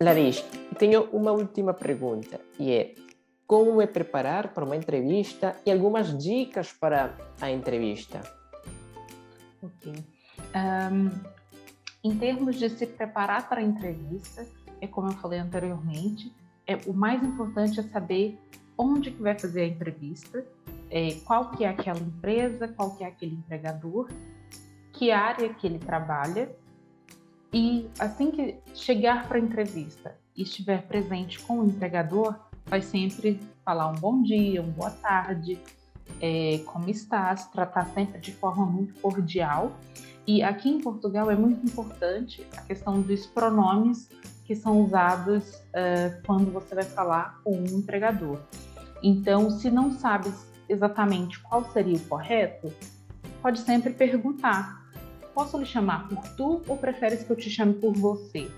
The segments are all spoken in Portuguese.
Laris, tenho uma última pergunta e é: como me preparar para uma entrevista e algumas dicas para a entrevista? Ok. Ahm, Em termos de se preparar para a entrevista, é como eu falei anteriormente, o mais importante é saber onde que vai fazer a entrevista, qual que é aquela empresa, qual que é aquele empregador, que área que ele trabalha, e assim que chegar para a entrevista e estiver presente com o empregador, vai sempre falar um bom dia, uma boa tarde, como estás, tratar sempre de forma muito cordial. E aqui em Portugal é muito importante a questão dos pronomes que são usados quando você vai falar com um empregador. Então, se não sabes exatamente qual seria o correto, pode sempre perguntar: posso lhe chamar por tu ou preferes que eu te chame por você?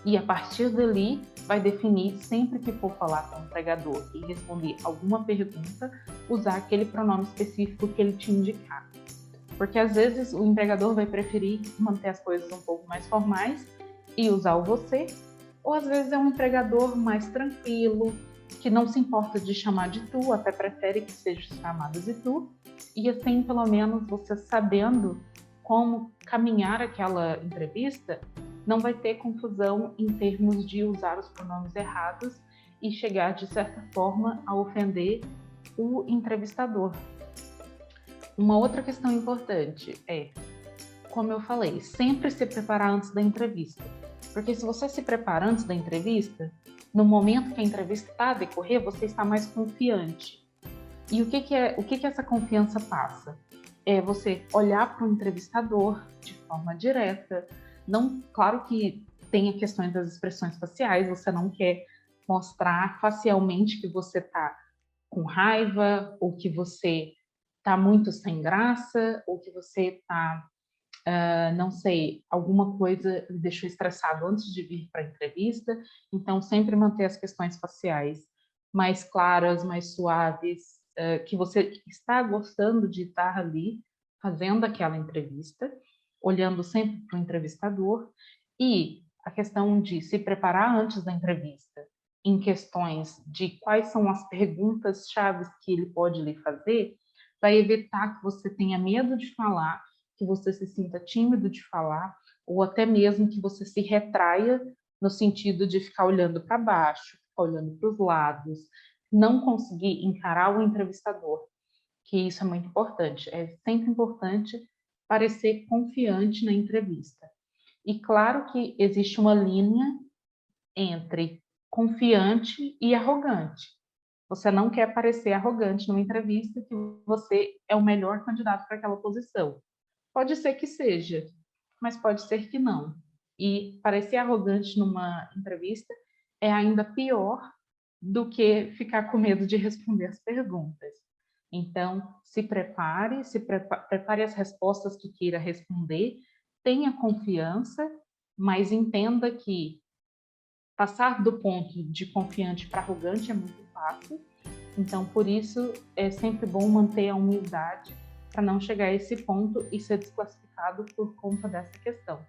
E a partir dali, vai definir, sempre que for falar com o empregador e responder alguma pergunta, usar aquele pronome específico que ele te indicar. Porque às vezes o empregador vai preferir manter as coisas um pouco mais formais e usar o você, ou às vezes é um empregador mais tranquilo, que não se importa de chamar de tu, até prefere que seja chamado de tu, e assim, pelo menos, você sabendo como caminhar aquela entrevista, não vai ter confusão em termos de usar os pronomes errados e chegar, de certa forma, a ofender o entrevistador. Uma outra questão importante é, como eu falei, sempre se preparar antes da entrevista. Porque se você se prepara antes da entrevista, no momento que a entrevista está a decorrer, você está mais confiante. E o que essa confiança passa? É você olhar para o entrevistador de forma direta. Não, claro que tem a questão das expressões faciais, você não quer mostrar facialmente que você está com raiva, ou que você está muito sem graça, ou que você está, não sei, alguma coisa me deixou estressado antes de vir para a entrevista. Então, sempre manter as questões faciais mais claras, mais suaves, que você está gostando de estar ali fazendo aquela entrevista, olhando sempre para o entrevistador. E a questão de se preparar antes da entrevista, em questões de quais são as perguntas chaves que ele pode lhe fazer, vai evitar que você tenha medo de falar, que você se sinta tímido de falar, ou até mesmo que você se retraia no sentido de ficar olhando para baixo, ficar olhando para os lados, não conseguir encarar o entrevistador, que isso é muito importante. É sempre importante parecer confiante na entrevista. E claro que existe uma linha entre confiante e arrogante. Você não quer parecer arrogante numa entrevista que você é o melhor candidato para aquela posição. Pode ser que seja, mas pode ser que não. E parecer arrogante numa entrevista é ainda pior do que ficar com medo de responder as perguntas. Então, prepare as respostas que queira responder, tenha confiança, mas entenda que passar do ponto de confiante para arrogante é muito fácil. Então, por isso, é sempre bom manter a humildade para não chegar a esse ponto e ser desclassificado por conta dessa questão.